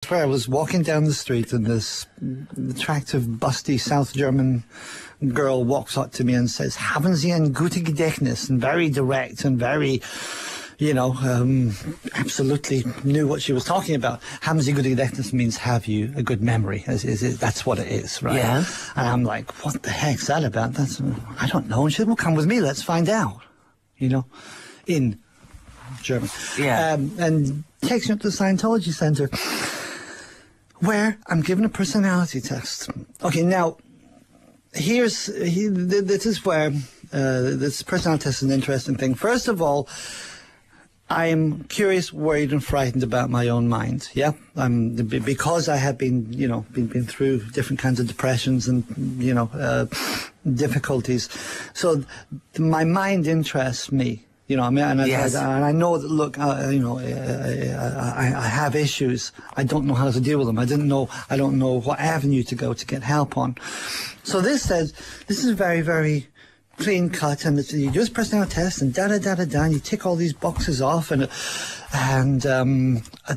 where I was walking down the street and this attractive, busty South German girl walks up to me and says, "Haben Sie ein gutes Gedächtnis?" and very direct and very, absolutely knew what she was talking about. Haben Sie gutes Gedächtnis means have you a good memory. That's what it is, right? Yeah. And I'm like, what the heck's that about? I don't know. And she said, well, come with me, let's find out. In German. Yeah. And takes me up to the Scientology Center, where I'm given a personality test. Okay, now, this is where this personality test is an interesting thing. First of all, I'm curious, worried, and frightened about my own mind. Yeah, because I have been, been through different kinds of depressions and difficulties. So my mind interests me. And I know that. Look, I have issues. I don't know how to deal with them. I don't know what avenue to go to get help on. So this is very, very clean cut, and you do this personality test, and and you tick all these boxes off, and at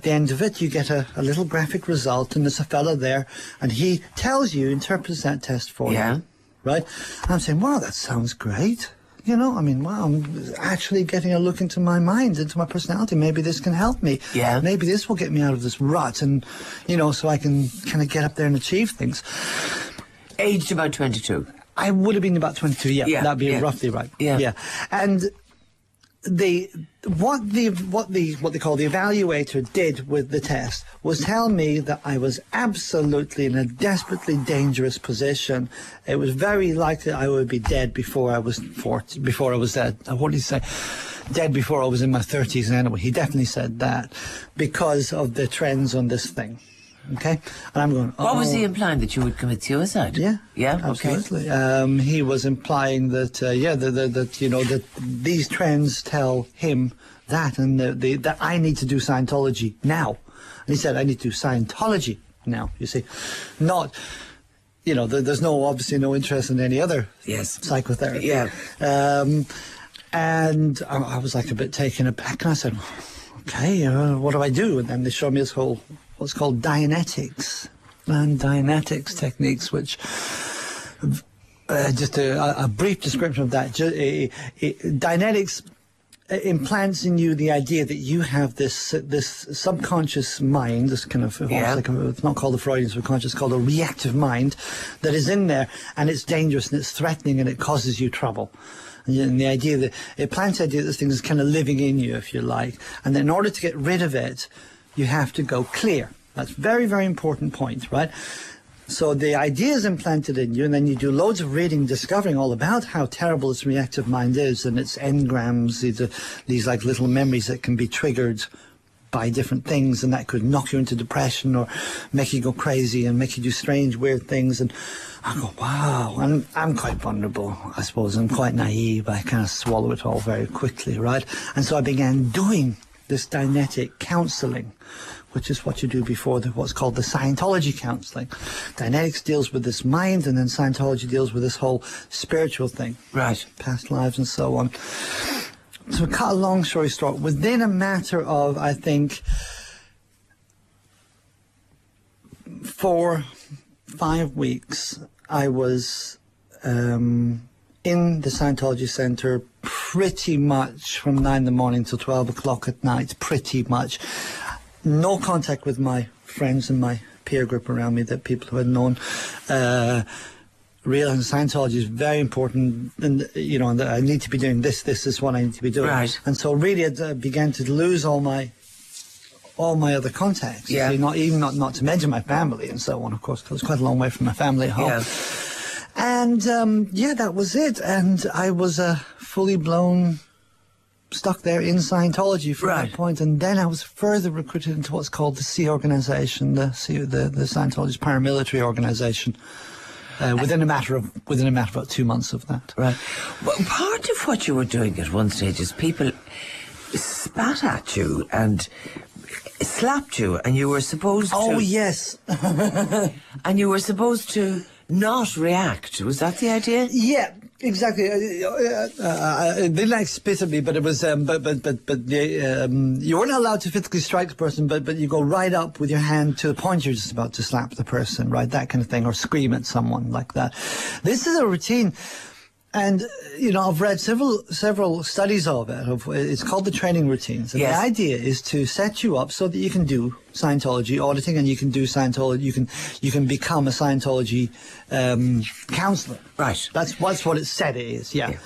the end of it, you get a little graphic result, and there's a fellow there, and he tells you, interprets that test for you, right? And I'm saying, wow, that sounds great. Wow, I'm actually getting a look into my mind, into my personality. Maybe this can help me. Yeah. Maybe this will get me out of this rut, and so I can kind of get up there and achieve things. Aged about 22. I would have been about 22, yeah. That'd be roughly right. Yeah. And what they call the evaluator did with the test was tell me that I was absolutely in a desperately dangerous position. It was very likely I would be dead before I was what did he say? Dead before I was in my 30s anyway. He definitely said that because of the trends on this thing. Okay, and I'm going, what was he implying, that you would commit suicide? Yeah, absolutely. Okay. He was implying that that these trends tell him that, and that I need to do Scientology now. And he said I need to do Scientology now. You see, not there's obviously no interest in any other psychotherapy. Yeah. And I was like a bit taken aback, and I said, okay, what do I do? And then they showed me this whole what's called Dianetics and Dianetics techniques, which just a brief description of that. Dianetics implants in you the idea that you have this subconscious mind, this kind of it's not called the Freudian subconscious, it's called a reactive mind that is in there, and it's dangerous and it's threatening and it causes you trouble. And the idea that it plants the idea that this thing is kind of living in you, if you like, and in order to get rid of it, you have to go clear. That's a very, very important point, right? So the idea is implanted in you, and then you do loads of reading, discovering all about how terrible this reactive mind is, and its engrams, these like little memories that can be triggered by different things, and that could knock you into depression or make you go crazy and make you do strange, weird things. And I go, wow, and I'm quite vulnerable, I suppose. I'm quite naive. I kind of swallow it all very quickly, right? And so I began doing this Dianetic counseling, which is what you do before what's called the Scientology counseling. Dianetics deals with this mind, and then Scientology deals with this whole spiritual thing. Right. Past lives and so on. So to cut a long story short, within a matter of, I think, 4-5 weeks, I was in the Scientology Center pretty much from 9 in the morning till 12 o'clock at night, pretty much. No contact with my friends and my peer group around me, that people who had known. Realizing Scientology is very important, and and that I need to be doing this. This is what I need to be doing. Right. And so really, I began to lose all my other contacts. Yeah. See, not to mention my family and so on, of course, because it's quite a long way from my family at home. Yeah. And that was it. And I was fully blown stuck there in Scientology from that point. And then I was further recruited into what's called the C organization, the Scientology's paramilitary organization. Within a matter of about 2 months of that. Right. Well, part of what you were doing at one stage is people spat at you and slapped you, and you were supposed to... Oh, yes. And you were supposed to not react. Was that the idea? Yeah. Exactly. They didn't explicitly, but it was. You weren't allowed to physically strike the person, but you go right up with your hand to the point you're just about to slap the person, right? That kind of thing, or scream at someone like that. This is a routine. And, you know, I've read several studies of it. It's called the training routines. And the idea is to set you up so that you can do Scientology auditing, and you can do Scientology, you can become a Scientology counselor. Right. That's what it said it is, yeah.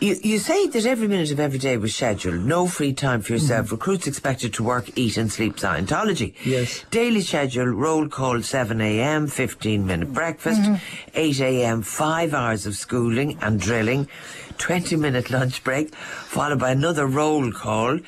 You say that every minute of every day was scheduled, no free time for yourself, recruits expected to work, eat and sleep Scientology. Yes. Daily schedule, roll call 7 a.m, 15-minute breakfast, 8 a.m, 5 hours of schooling and drilling, 20-minute lunch break, followed by another roll call,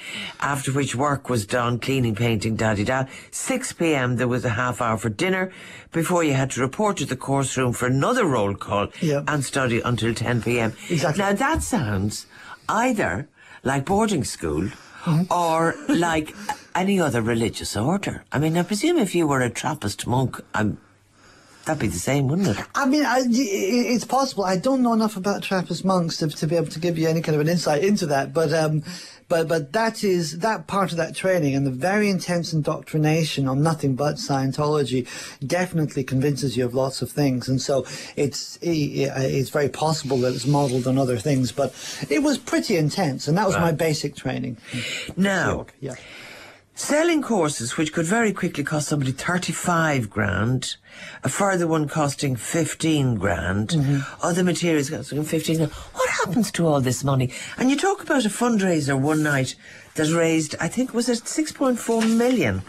after which work was done, cleaning, painting, da-di-da. 6 p.m. there was a half hour for dinner, before you had to report to the course room for another roll call and study until 10 p.m. Exactly. Now that sounds either like boarding school or like any other religious order. I mean, I presume if you were a Trappist monk, that'd be the same, wouldn't it? I mean, it's possible. I don't know enough about Trappist monks to be able to give you any kind of an insight into that. But that part of that training and the very intense indoctrination on nothing but Scientology definitely convinces you of lots of things. And so it's very possible that it's modelled on other things. But it was pretty intense, and that was my basic training. Now, selling courses which could very quickly cost somebody 35 grand, a further one costing 15 grand, other materials costing 15 grand. What happens to all this money? And you talk about a fundraiser one night that raised, I think, was it 6.4 million?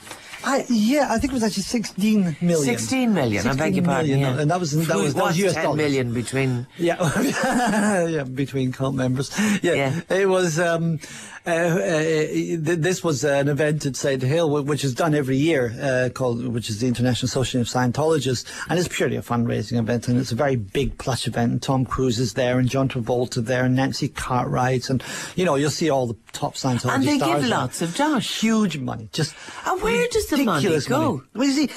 I think it was actually 16 million. 16 million, I beg your pardon. Yeah. And that was US dollars. 10 million between... Yeah, between cult members. Yeah. It was... this was an event at St. Hill, which is done every year, which is the International Association of Scientologists, and it's purely a fundraising event, and it's a very big plush event, and Tom Cruise is there, and John Travolta there, and Nancy Cartwright, and, you know, you'll see all the top Scientology stars. And they give lots of dosh. Huge money. Just and where does the money go? Well, you see,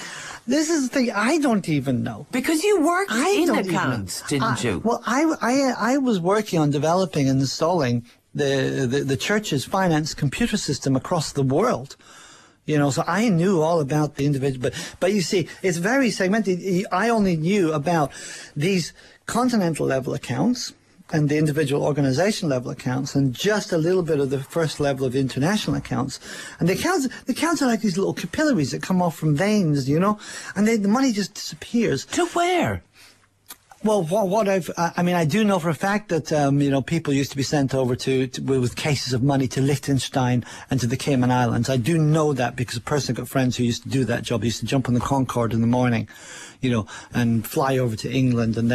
this is the thing, I don't even know. Because you worked in accounts, didn't you? Well, I was working on developing and installing the church's finance computer system across the world. You know, so I knew all about the individual, but you see, it's very segmented. I only knew about these continental level accounts and the individual organization level accounts, and just a little bit of the first level of international accounts. And the accounts are like these little capillaries that come off from veins, you know, and the money just disappears. To where? Well, I do know for a fact that, you know, people used to be sent over with cases of money to Liechtenstein and to the Cayman Islands. I do know that because a person got friends who used to do that job. He used to jump on the Concorde in the morning, you know, and fly over to England and then